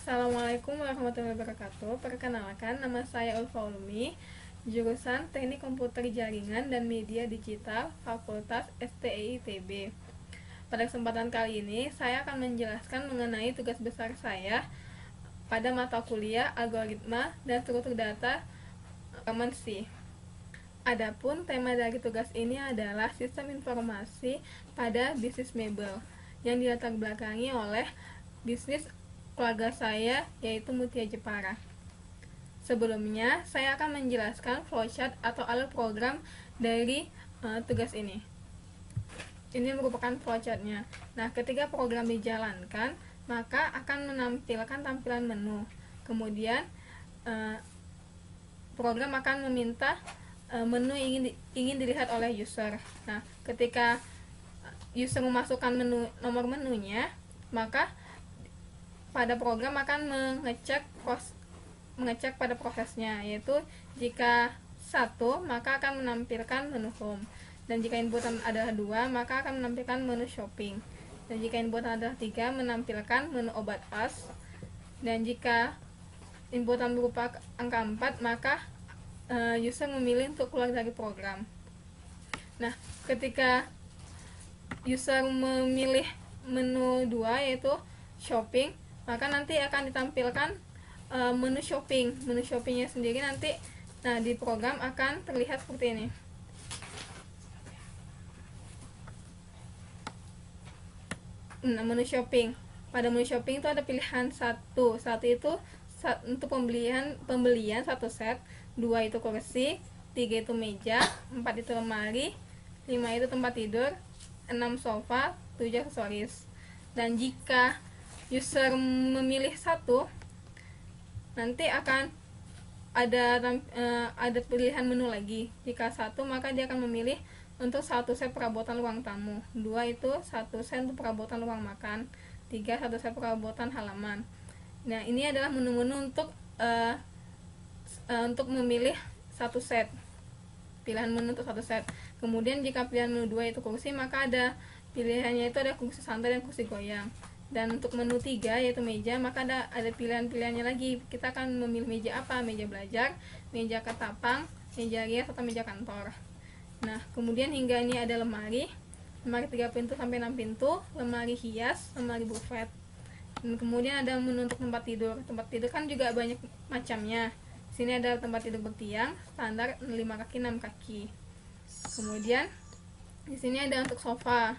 Assalamualaikum warahmatullahi wabarakatuh. Perkenalkan, nama saya Ulfa Ulumi, jurusan Teknik Komputer Jaringan dan Media Digital, Fakultas STI ITB. Pada kesempatan kali ini, saya akan menjelaskan mengenai tugas besar saya pada mata kuliah Algoritma dan Struktur Data Rekaman C. Adapun tema dari tugas ini adalah sistem informasi pada bisnis mebel yang dilatar belakangi oleh bisnis keluarga saya, yaitu Mutia Jepara. Sebelumnya, saya akan menjelaskan flowchart atau alur program dari tugas ini. Ini merupakan flowchartnya. Nah, ketika program dijalankan, maka akan menampilkan tampilan menu. Kemudian, program akan meminta menu ingin dilihat oleh user. Nah, ketika user memasukkan nomor menunya, maka pada program akan mengecek pada prosesnya, yaitu jika 1 maka akan menampilkan menu home, dan jika inputan adalah 2 maka akan menampilkan menu shopping, dan jika inputan adalah 3 menampilkan menu obat as, dan jika inputan berupa angka 4 maka user memilih untuk keluar dari program. Nah, ketika user memilih menu 2 yaitu shopping, maka nanti akan ditampilkan menu shopping. Menu shoppingnya sendiri nanti di program akan terlihat seperti ini. Nah, menu shopping. Pada menu shopping itu ada pilihan satu itu untuk pembelian 1 set, 2 itu kursi, 3 itu meja, 4 itu lemari, 5 itu tempat tidur, 6 sofa, 7 aksesoris. Dan jika user memilih 1, nanti akan ada pilihan menu lagi. Jika 1 maka dia akan memilih untuk 1 set perabotan ruang tamu, 2 itu 1 set untuk perabotan ruang makan, 3 1 set perabotan halaman. Nah, ini adalah menu-menu untuk memilih 1 set, pilihan menu untuk 1 set. Kemudian jika pilihan menu 2 itu kursi, maka ada pilihannya itu ada kursi santai dan kursi goyang. Dan untuk menu 3 yaitu meja, maka ada pilihan-pilihannya lagi. Kita akan memilih meja apa? Meja belajar, meja ketapang, meja rias, atau meja kantor. Nah, kemudian hingga ini ada lemari 3 pintu sampai 6 pintu, lemari hias, lemari buffet. Dan kemudian ada menu untuk tempat tidur. Tempat tidur kan juga banyak macamnya. Sini ada tempat tidur bertiang, standar 5 kaki 6 kaki. Kemudian di sini ada untuk sofa.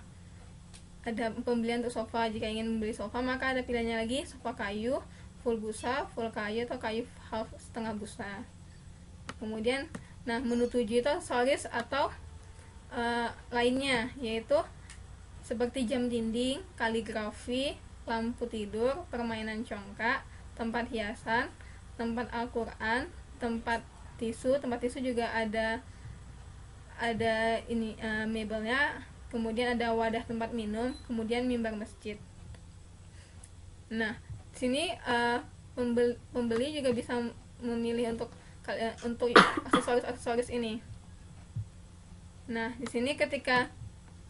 Ada pembelian untuk sofa. Jika ingin membeli sofa, maka ada pilihannya lagi, sofa kayu, full busa, full kayu, atau kayu half setengah busa. Kemudian menu 7 itu aksesoris atau lainnya, yaitu seperti jam dinding, kaligrafi, lampu tidur, permainan congkak, tempat hiasan, tempat Al-Quran, tempat tisu juga ada ini mebelnya. Kemudian ada wadah tempat minum, kemudian mimbar masjid. Nah, sini pembeli juga bisa memilih untuk aksesoris ini. Nah, di sini ketika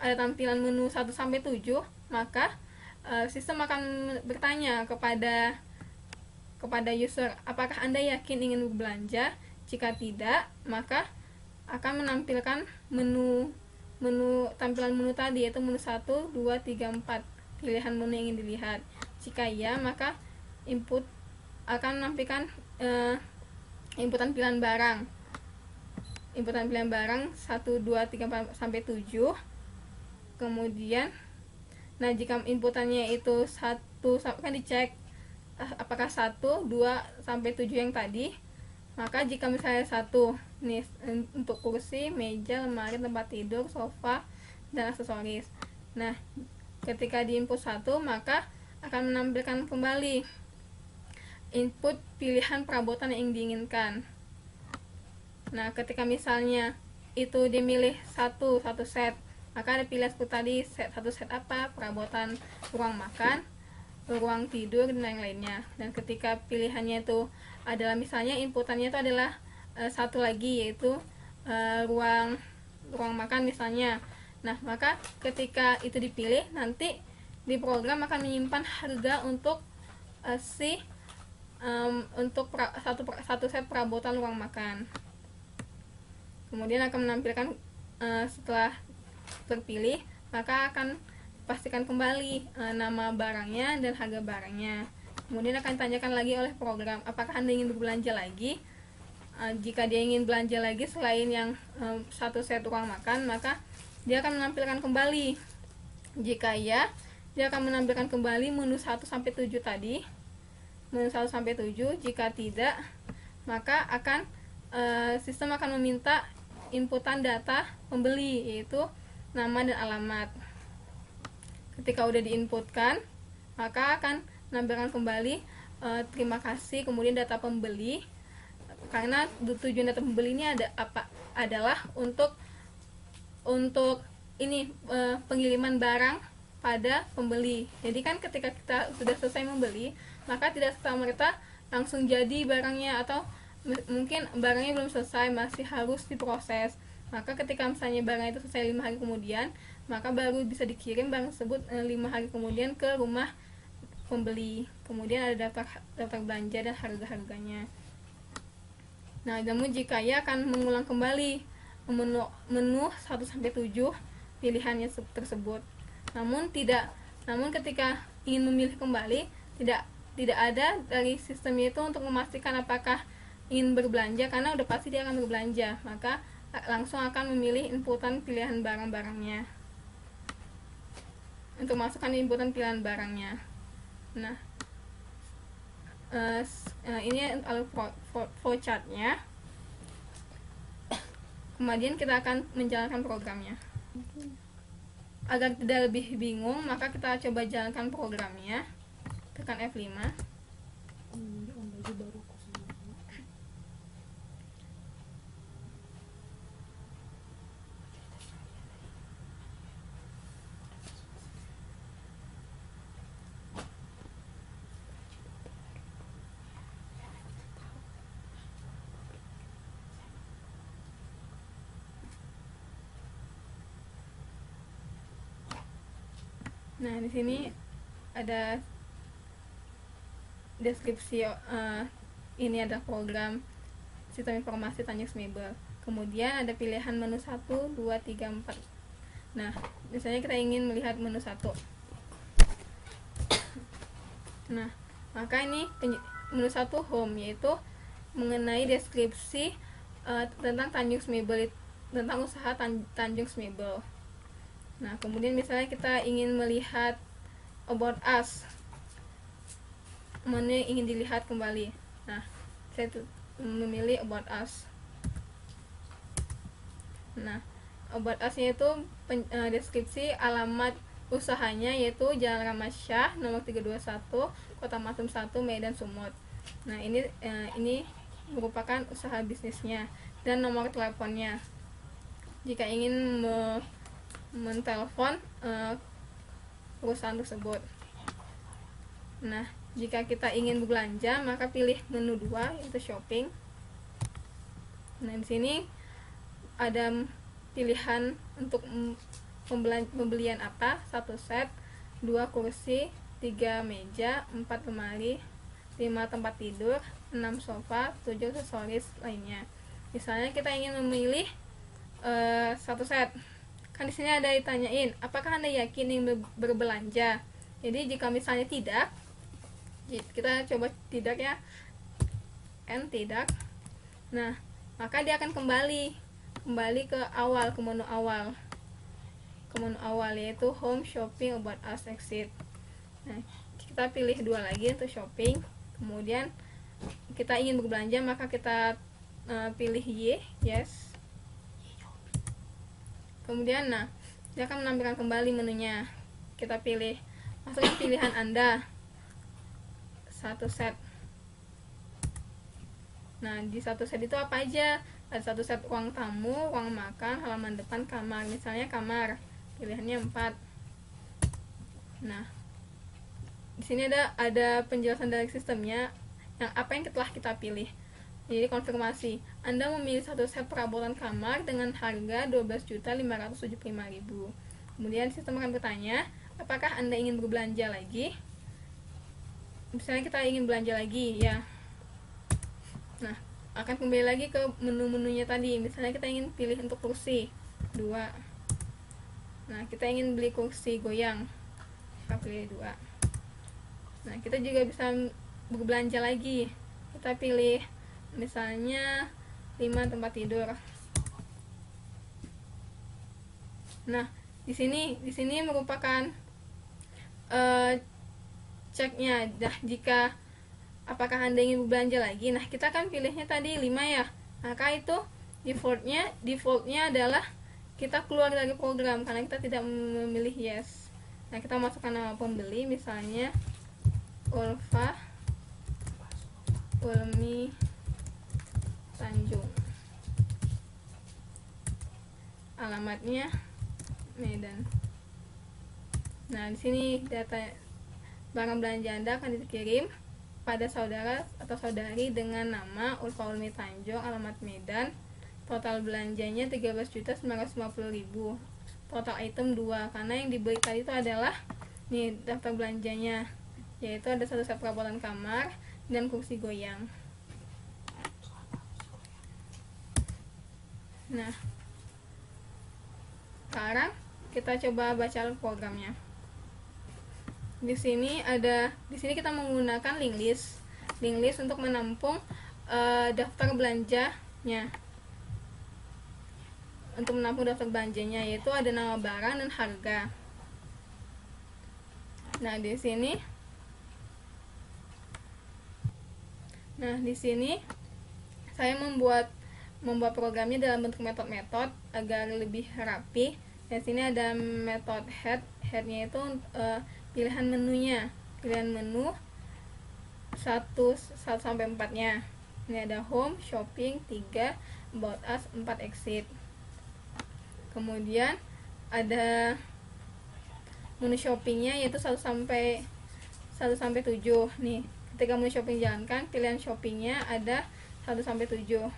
ada tampilan menu 1 sampai 7, maka sistem akan bertanya kepada user, apakah Anda yakin ingin berbelanja? Jika tidak, maka akan menampilkan tampilan menu tadi, yaitu menu 1, 2, 3, 4, pilihan menu yang ingin dilihat. Jika iya, maka input akan menampilkan inputan pilihan barang 1, 2, 3, 4 sampai 7. Kemudian jika inputannya itu 1, kan dicek apakah 1, 2 sampai 7 yang tadi. Maka jika misalnya 1 nih untuk kursi, meja, lemari, tempat tidur, sofa, dan aksesoris. Nah, ketika di input 1, maka akan menampilkan kembali input pilihan perabotan yang diinginkan. Nah, ketika misalnya itu dimilih 1 set, maka ada pilihan seperti tadi, 1 set apa? Perabotan ruang makan, ruang tidur, dan lain-lainnya. Dan ketika pilihannya itu adalah misalnya inputannya itu adalah 1 lagi, yaitu ruang makan misalnya. Nah, maka ketika itu dipilih, nanti di program akan menyimpan harga untuk si untuk satu set perabotan ruang makan. Kemudian akan menampilkan setelah terpilih, maka akan pastikan kembali nama barangnya dan harga barangnya. Kemudian akan ditanyakan lagi oleh program, apakah Anda ingin berbelanja lagi. Jika dia ingin belanja lagi selain yang satu set ruang makan, maka dia akan menampilkan kembali. Jika ya, dia akan menampilkan kembali menu 1 sampai 7 tadi. Menu 1 sampai 7. Jika tidak, maka akan sistem akan meminta inputan data pembeli, yaitu nama dan alamat. Ketika udah diinputkan, maka akan menampilkan kembali terima kasih, kemudian data pembeli. Karena tujuan data pembeli ini adalah untuk ini pengiriman barang pada pembeli. Jadi kan ketika kita sudah selesai membeli, maka tidak serta-merta langsung jadi barangnya, atau mungkin barangnya belum selesai, masih harus diproses. Maka ketika misalnya barang itu selesai 5 hari kemudian, maka baru bisa dikirim barang tersebut 5 hari kemudian ke rumah pembeli. Kemudian ada daftar belanja dan harga-harganya. Nah, namun jika ya akan mengulang kembali menu 1 sampai 7 pilihannya tersebut. Namun ketika ingin memilih kembali, tidak ada dari sistemnya itu untuk memastikan apakah ingin berbelanja, karena udah pasti dia akan berbelanja, maka langsung akan memilih inputan pilihan barang-barangnya. Untuk masukkan inputan pilihan barangnya. Nah, ini flowchartnya. Kemudian kita akan menjalankan programnya. Agar tidak lebih bingung, maka kita coba jalankan programnya. Tekan F5. Nah, di sini ada deskripsi ini ada program sistem informasi Tanjung Smebel. Kemudian ada pilihan menu 1, 2, 3, 4. Nah, misalnya kita ingin melihat menu 1. Nah, maka ini menu 1 home, yaitu mengenai deskripsi tentang Tanjung Smebel, tentang usaha Tanjung Smebel. Nah, kemudian misalnya kita ingin melihat about us, mana yang ingin dilihat kembali. Nah, saya memilih about us. Nah, about us itu deskripsi alamat usahanya, yaitu Jalan Ramad Syah nomor 321, Kota Matum 1, Medan, Sumut. Nah, ini merupakan usaha bisnisnya dan nomor teleponnya jika ingin mentelepon perusahaan tersebut. Nah, jika kita ingin berbelanja, maka pilih menu 2, yaitu shopping. Nah, di sini ada pilihan untuk pembelian apa: 1 set, 2 kursi, 3 meja, 4 lemari, 5 tempat tidur, 6 sofa, 7 aksesoris lainnya. Misalnya kita ingin memilih 1 set. Kan di sini ada ditanyain, apakah Anda yakin ingin berbelanja? Jadi jika misalnya tidak, kita coba tidak ya, tidak. Nah, maka dia akan kembali ke awal, ke menu awal, yaitu home, shopping, about us, exit. Nah, kita pilih 2 lagi untuk shopping. Kemudian kita ingin berbelanja, maka kita pilih yes. Kemudian dia akan menampilkan kembali menunya. Kita masukkan pilihan Anda 1 set. Nah, di 1 set itu apa aja? Ada 1 set ruang tamu, ruang makan, halaman depan, kamar. Misalnya kamar, pilihannya 4. Nah, di sini ada penjelasan dari sistemnya yang apa yang telah kita pilih. Jadi konfirmasi, Anda memilih 1 set perabotan kamar dengan harga 12.575.000. Kemudian sistem akan bertanya, apakah Anda ingin berbelanja lagi? Misalnya kita ingin belanja lagi, ya Nah, akan kembali lagi ke menu-menunya tadi. Misalnya kita ingin pilih untuk kursi 2. Nah, kita ingin beli kursi goyang, kita pilih 2. Nah, kita juga bisa berbelanja lagi. Kita pilih misalnya 5 tempat tidur. Nah, di sini merupakan ceknya. Nah, jika apakah Anda ingin berbelanja lagi, nah kita kan pilihnya tadi 5 ya, maka itu defaultnya adalah kita keluar dari program karena kita tidak memilih yes. Nah, kita masukkan nama pembeli, misalnya Ulfa Ulmi Tanjung, alamatnya Medan. Nah, di sini data barang belanja Anda akan dikirim pada saudara atau saudari dengan nama Ulfa Ulmi Tanjung, alamat Medan. Total belanjanya 13.950.000. Total item 2, karena yang dibeli tadi itu adalah nih daftar belanjanya, yaitu ada 1 set perabotan kamar dan kursi goyang. Nah, sekarang kita coba baca programnya. Di sini kita menggunakan link list untuk menampung daftar belanjanya. Untuk menampung daftar belanjanya, yaitu ada nama barang dan harga. Nah, di sini saya membuat programnya dalam bentuk metode-metode agar lebih rapi. Di sini ada metode headnya itu pilihan menunya, pilihan menu 1 sampai 4-nya. Ini ada home, shopping 3, about us 4, exit. Kemudian ada menu shoppingnya, yaitu 1 sampai 7. Nih, ketika menu shopping jalankan, pilihan shoppingnya ada 1 sampai 7.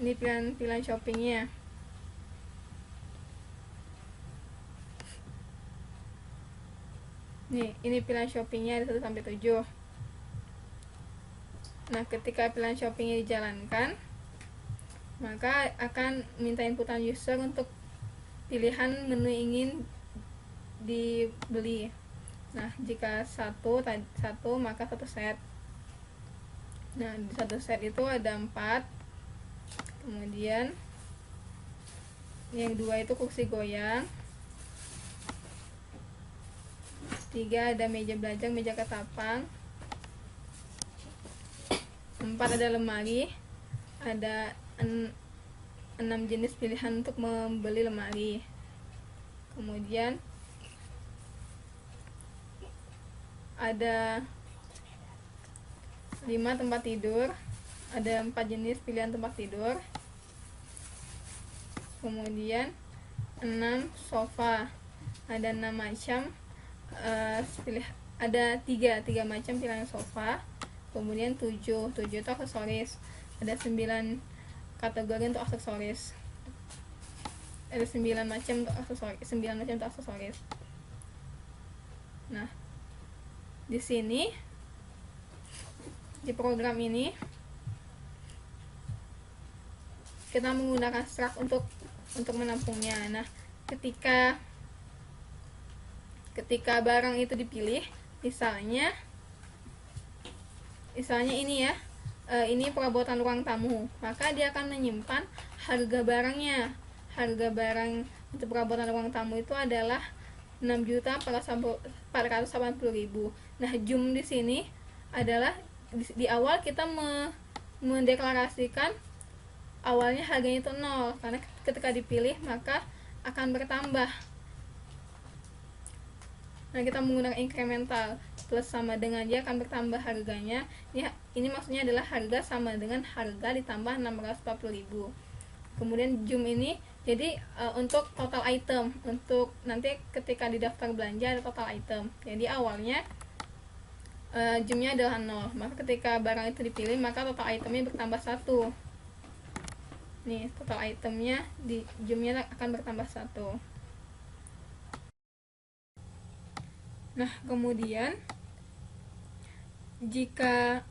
Ini pilihan shoppingnya. Nih, ini pilihan shoppingnya ada 1 sampai 7. Nah, ketika pilihan shoppingnya dijalankan, maka akan minta inputan user untuk pilihan menu ingin dibeli. Nah, jika satu maka 1 set. Nah, di 1 set itu ada 4. Kemudian yang 2 itu kursi goyang. 3 ada meja belajar, meja ketapang. 4 ada lemari. Ada 6 jenis pilihan untuk membeli lemari. Kemudian ada 5 tempat tidur, ada 4 jenis pilihan tempat tidur. Kemudian 6 sofa, ada 6 macam ada 3 macam pilihan sofa. Kemudian 7 itu aksesoris, ada 9 kategori untuk aksesoris, ada 9 macam untuk aksesoris. Nah, di sini di program ini kita menggunakan struct untuk menampungnya. Nah, ketika barang itu dipilih, misalnya ini ya, ini perabotan ruang tamu, maka dia akan menyimpan harga barangnya. Harga barang untuk perabotan ruang tamu itu adalah 6.480.000. Nah, jum di sini adalah di awal kita mendeklarasikan awalnya harganya itu 0, karena ketika dipilih maka akan bertambah. Nah, kita menggunakan incremental, plus sama dengan dia akan bertambah harganya. Ini maksudnya adalah harga sama dengan harga ditambah 640.000. Kemudian jum ini jadi untuk total item, untuk nanti ketika di daftar belanja ada total item. Jadi awalnya jumnya adalah 0, maka ketika barang itu dipilih maka total itemnya bertambah 1. Nih, total itemnya di jumnya akan bertambah 1. Nah, kemudian jika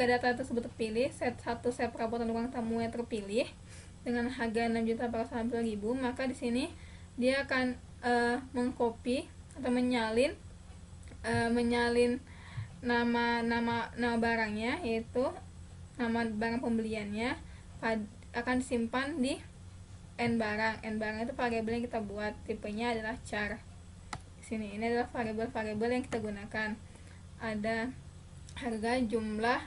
data tersebut terpilih, satu set perabotan ruang tamu yang terpilih dengan harga 6.490.000, maka di sini dia akan mengcopy atau menyalin nama barangnya, yaitu nama barang pembeliannya akan disimpan di n barang. N barang itu variabel yang kita buat, tipenya adalah char. Di sini ini adalah variabel yang kita gunakan. Ada harga, jumlah,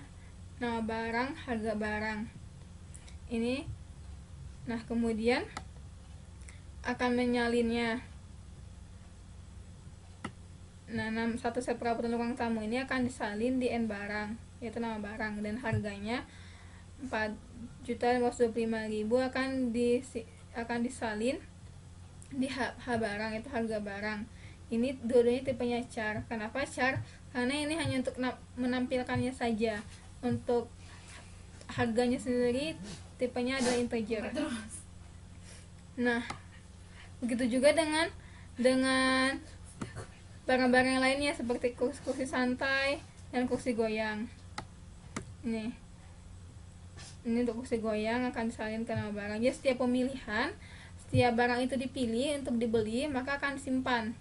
nama barang, harga barang. Ini, nah kemudian akan menyalinnya. Nah, satu set perabotan ruang tamu ini akan disalin di n barang, yaitu nama barang, dan harganya 4.525.000 akan disalin di h barang, itu harga barang. Ini dua-duanya tipenya char. Kenapa char? Karena ini hanya untuk menampilkannya saja. Untuk harganya sendiri tipenya adalah integer. Nah, begitu juga dengan barang-barang yang lainnya seperti kursi santai dan kursi goyang. Ini untuk kursi goyang akan disalin ke nama barang. Jadi setiap pemilihan, setiap barang itu dipilih untuk dibeli, maka akan disimpan.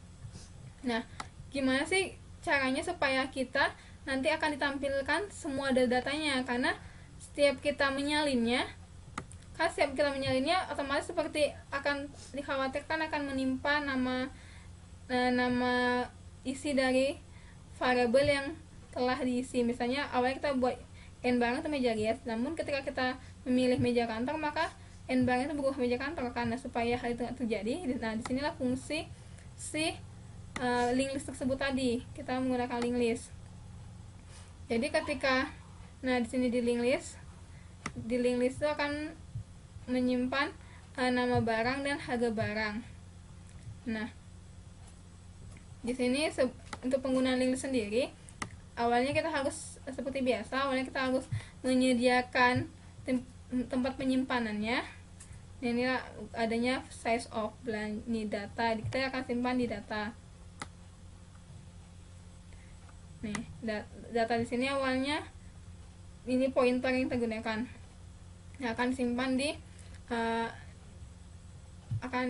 Nah, gimana sih caranya supaya kita nanti akan ditampilkan semua datanya? Karena setiap kita menyalinnya otomatis seperti akan dikhawatirkan akan menimpa nama isi dari variabel yang telah diisi. Misalnya awalnya kita buat n barang itu meja rias, namun ketika kita memilih meja kantor, maka n barang itu berubah meja kantor. Karena supaya hal itu tidak terjadi, nah disinilah fungsi link list tersebut tadi, kita menggunakan link list. Jadi ketika di sini di link list itu akan menyimpan nama barang dan harga barang. Nah, di sini untuk penggunaan link list sendiri, awalnya kita harus seperti biasa, kita harus menyediakan tempat penyimpanannya. Dan ini adanya size of ini data, kita akan simpan di data. Nih, data di sini awalnya ini pointer yang kita gunakan. Nah, akan simpan di akan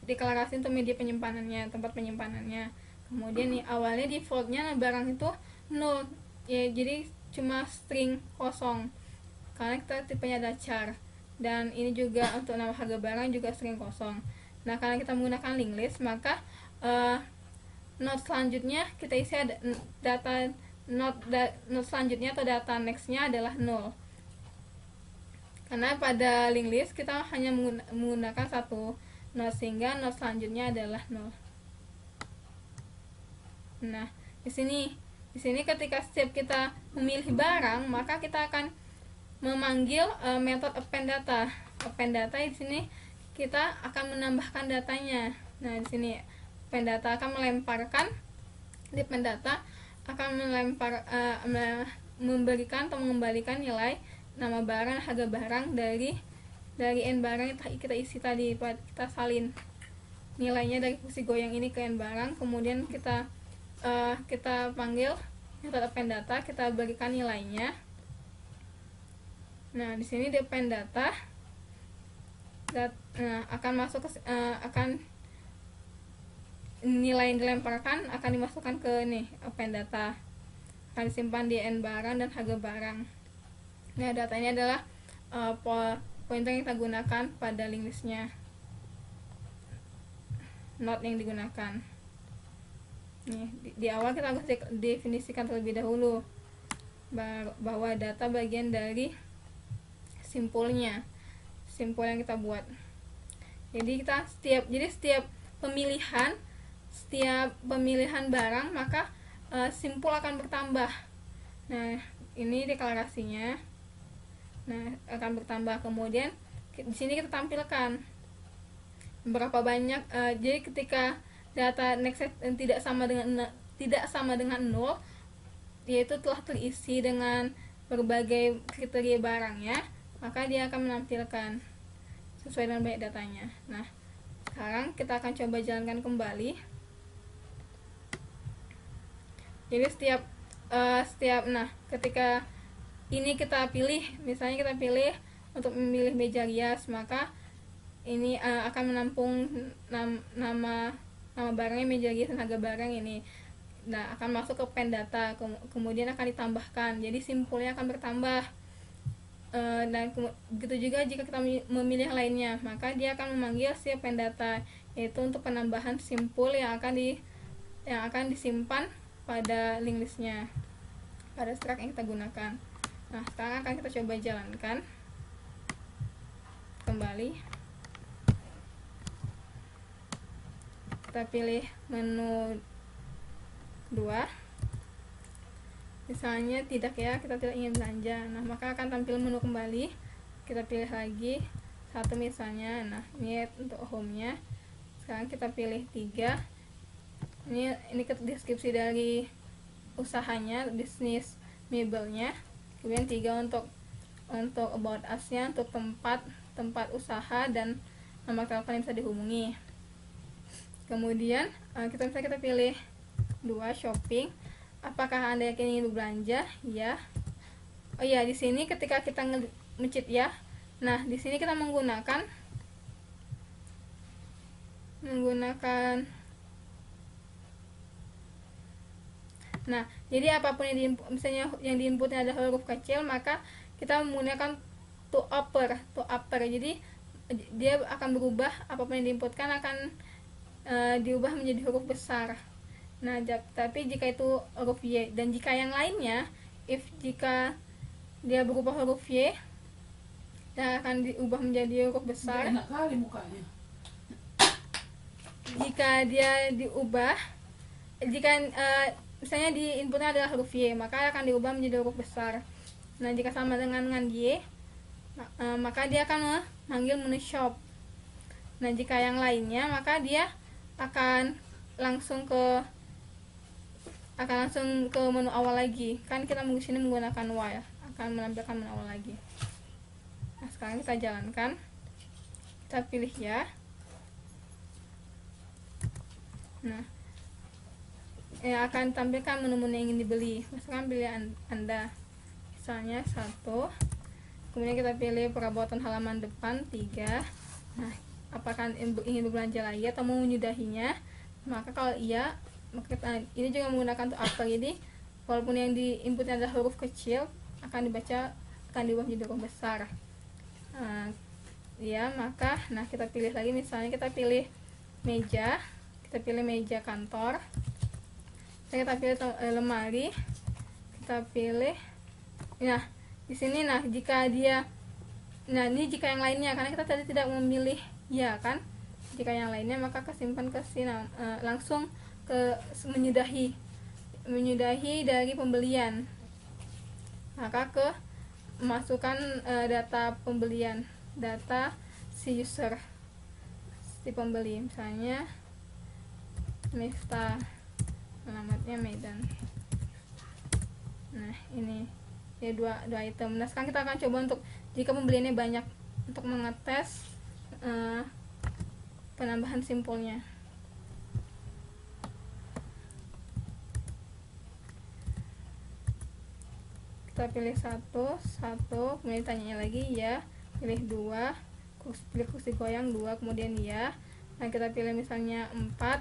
deklarasi untuk media penyimpanannya, tempat penyimpanannya. Kemudian nih awalnya defaultnya barang itu 0 ya, jadi cuma string kosong karena kita tipenya ada char. Dan ini juga untuk nama harga barang juga string kosong. Nah, karena kita menggunakan link list, maka node selanjutnya kita isi ada data node selanjutnya atau data nextnya adalah 0. Karena pada link list kita hanya menggunakan satu node, sehingga node selanjutnya adalah 0. Nah, di sini ketika setiap kita memilih barang, maka kita akan memanggil metode append data. Append data di sini kita akan menambahkan datanya. Nah, di sini append data akan melemparkan di append data akan memberikan atau mengembalikan nilai nama barang, harga barang dari n barang yang kita isi tadi, kita salin nilainya dari kursi goyang ini ke n barang. Kemudian kita panggil metode append data, kita berikan nilainya. Nah, di sini di append data akan masuk akan nilai yang dilemparkan akan dimasukkan ke append data, akan disimpan di n barang dan harga barang. Nah, datanya adalah pointer yang kita gunakan pada link listnya, node yang digunakan. Nih, di awal kita harus definisikan terlebih dahulu bahwa data bagian dari simpul yang kita buat. Jadi setiap pemilihan barang, maka simpul akan bertambah. Nah, ini deklarasinya. Nah, akan bertambah. Kemudian di sini kita tampilkan berapa banyak. Jadi ketika data next tidak sama dengan 0, yaitu telah terisi dengan berbagai kriteria barangnya, maka dia akan menampilkan sesuai dengan banyak datanya. Nah, sekarang kita akan coba jalankan kembali. Jadi setiap nah ketika ini kita pilih, misalnya kita pilih untuk memilih meja rias, maka ini akan menampung nama barangnya, meja rias dan harga barang ini. Nah, akan masuk ke pen data, kemudian akan ditambahkan, jadi simpulnya akan bertambah. Dan begitu juga jika kita memilih yang lainnya, maka dia akan memanggil si pen data, yaitu untuk penambahan simpul yang akan disimpan pada link listnya, pada struct yang kita gunakan. Nah, sekarang akan kita coba jalankan kembali. Kita pilih menu 2, misalnya tidak ya, kita tidak ingin belanja. Nah, maka akan tampil menu kembali. Kita pilih lagi 1 misalnya. Nah, ini untuk home-nya. Sekarang kita pilih 3. Ini deskripsi dari usahanya, bisnis mebelnya. Kemudian 3 untuk about us-nya, untuk tempat usaha dan nomor telepon yang bisa dihubungi. Kemudian kita pilih 2, shopping. Apakah Anda yakin ingin berbelanja? Ya. Oh iya, di sini ketika kita mencet ya. Nah, di sini kita menggunakan Nah, jadi apapun yang misalnya yang diinputnya adalah huruf kecil, maka kita menggunakan to upper. Jadi dia akan berubah, apapun yang diinputkan akan diubah menjadi huruf besar. Nah, tapi jika itu huruf Y, dan jika yang lainnya, jika dia berubah huruf Y dan akan diubah menjadi huruf besar. Enak kali mukanya. Jika dia diubah, misalnya di inputnya adalah huruf Y, maka akan diubah menjadi huruf besar. Nah, jika sama dengan Y, maka dia akan memanggil menu shop. Nah, jika yang lainnya, maka dia akan langsung ke menu awal lagi. Kan kita di sini menggunakan Y, akan menampilkan menu awal lagi. Nah, sekarang kita jalankan. Kita pilih ya. Nah, yang akan tampilkan menu-menu yang ingin dibeli. Misalkan pilih Anda, misalnya 1. Kemudian kita pilih perabotan halaman depan 3. Nah, apakah ingin berbelanja lagi atau mau menyudahinya? Maka kalau iya, maka ini juga menggunakan to upper. Jadi walaupun yang diinputnya adalah huruf kecil, akan diubah menjadi huruf besar. Ya, maka kita pilih lagi, misalnya kita pilih meja. Kita pilih meja kantor. Kita pilih lemari. Kita pilih. Nah, di sini jika ini jika yang lainnya, karena kita tadi tidak memilih ya kan. Jika yang lainnya, maka kesimpan ke sini, langsung ke menyudahi dari pembelian. Maka ke masukkan data pembelian, data si user, si pembeli, misalnya Miftah, alamatnya Medan. Nah, ini ya dua item. Nah, sekarang kita akan coba untuk jika pembeliannya banyak, untuk mengetes penambahan simpulnya. Kita pilih 1, kemudian tanya lagi ya, pilih 2, pilih kursi goyang 2, kemudian ya. Nah, kita pilih misalnya 4,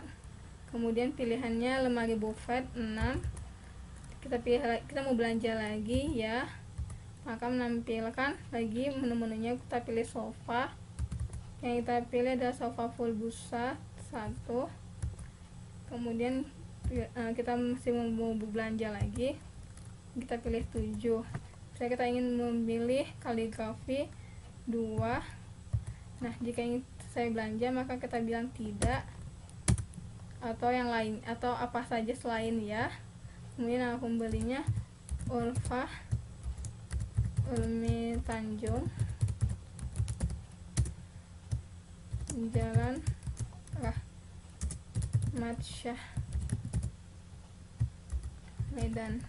kemudian pilihannya lemari buffet 6. Kita pilih, kita mau belanja lagi ya, maka menampilkan lagi menu-menunya. Kita pilih sofa, yang kita pilih adalah sofa full busa 1. Kemudian kita masih mau belanja lagi, kita pilih 7. Misalnya kita ingin memilih kaligrafi 2. Nah, jika ingin saya belanja, maka kita bilang tidak, atau yang lain, atau apa saja selain ya. Kemudian nama pembelinya Ulfa Ulmi Tanjung, Jalan Rahmat Syah, Medan.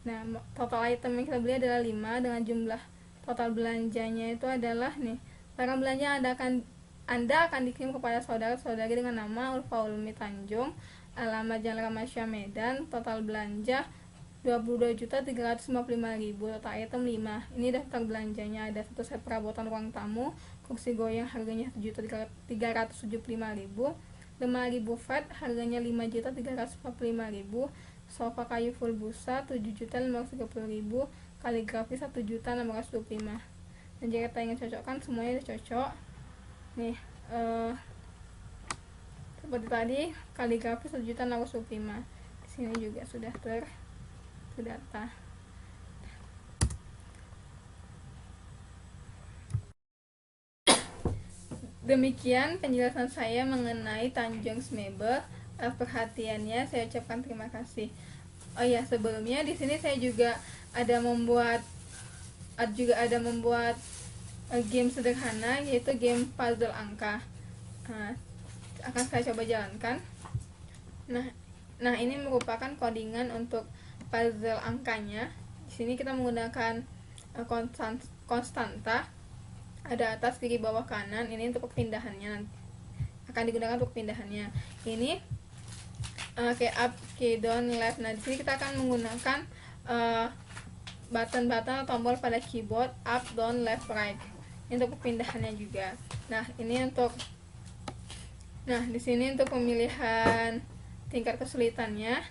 Nah, total item yang kita beli adalah 5, dengan jumlah total belanjanya itu adalah nih, barang belanja yang Anda akan dikirim kepada saudara-saudari dengan nama Ulfa Ulmi Tanjung, alamat Jalan Ramasya Medan, total belanja 22.355.000, total item 5. Ini daftar belanjanya. Ada 1 set perabotan ruang tamu, kursi goyang harganya 7.375.000, lemari buffet harganya 5.345.000, sofa kayu full busa 7.530.000, kaligrafi 1.625.000. Dan jika kita ingin cocokkan, semuanya udah cocok nih. Seperti tadi, kaligrafi 1.625.000. Di sini juga sudah terdata. Demikian penjelasan saya mengenai Tanjung Mebel. Perhatiannya saya ucapkan terima kasih. Oh ya, sebelumnya di sini saya juga ada membuat game sederhana, yaitu game puzzle angka. Akan saya coba jalankan. Nah, ini merupakan codingan untuk puzzle angkanya. Di sini kita menggunakan konstanta. Ada atas, kiri, bawah, kanan. Ini untuk perpindahannya. Akan digunakan untuk perpindahannya. Ini kayak up, key down, left. Nah, di sini kita akan menggunakan button-button tombol pada keyboard up, down, left, right. Ini untuk perpindahannya juga. Nah, di sini untuk pemilihan tingkat kesulitannya.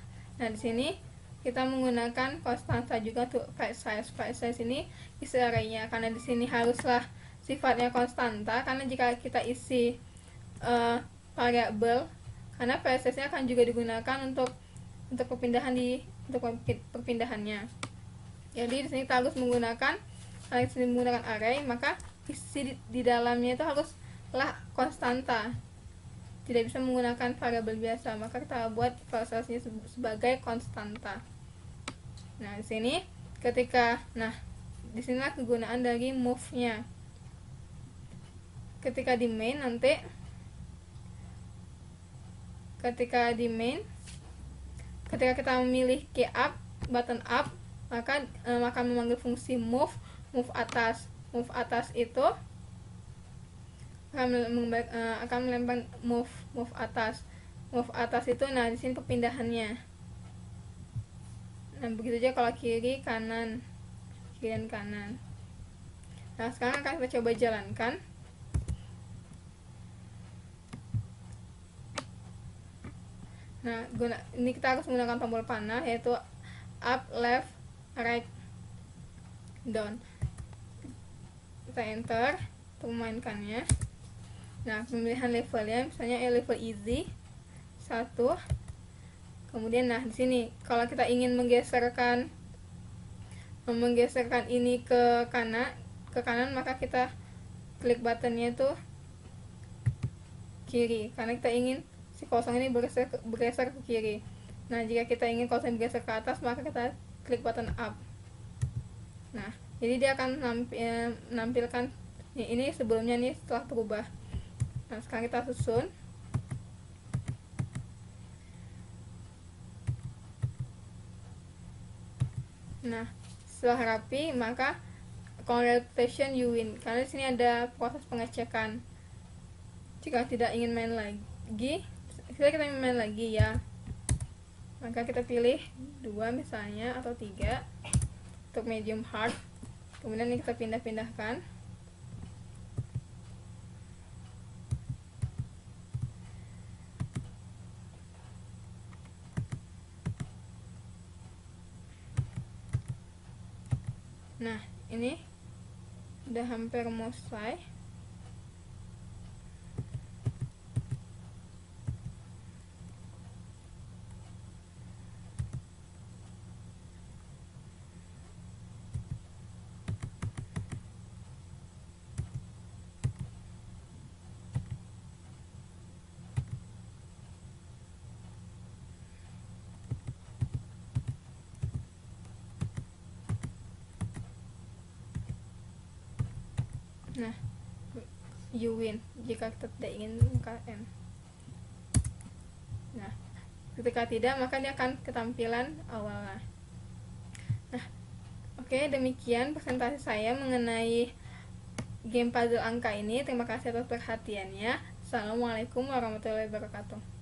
Nah, di sini kita menggunakan konstanta juga untuk file size ini isi arraynya, karena di sini haruslah sifatnya konstanta, karena jika kita isi variabel, karena file size-nya akan juga digunakan untuk perpindahannya. Jadi di sini kita harus menggunakan array, maka isi di dalamnya itu haruslah konstanta. Tidak bisa menggunakan variabel biasa, maka kita buat prosesnya sebagai konstanta. Nah, di sini disinilah kegunaan dari move-nya. Ketika di main ketika kita memilih key up, button up, maka memanggil fungsi move atas. Move atas itu akan melempar move atas. Move atas itu, di sini perpindahannya. Nah, begitu aja kalau kiri kanan, kiri dan kanan. Nah, sekarang akan kita coba jalankan. Nah, ini kita harus menggunakan tombol panah, yaitu up, left, right, down. Kita enter untuk memainkannya. Nah, pemilihan levelnya misalnya level easy 1. Kemudian di sini kalau kita ingin menggeserkan ini ke kanan, maka kita klik buttonnya itu kiri, karena kita ingin si kosong ini bergeser ke kiri. Nah, jika kita ingin kosong bergeser ke atas, maka kita klik button up. Nah, jadi dia akan menampilkan ini sebelumnya, nih setelah berubah. Nah, sekarang kita susun. Nah, setelah rapi, maka congratulations you win, karena di sini ada proses pengecekan. Jika tidak ingin main lagi, kita main lagi ya, maka kita pilih 2 misalnya, atau 3 untuk medium hard. Kemudian ini kita pindah-pindahkan. Nah, ini udah hampir mau selesai. Nah, you win jika kita tidak ingin UKM. Nah, ketika tidak, maka dia akan ketampilan awalnya. Nah, oke, demikian presentasi saya mengenai game puzzle angka ini. Terima kasih atas perhatiannya. Assalamualaikum warahmatullahi wabarakatuh.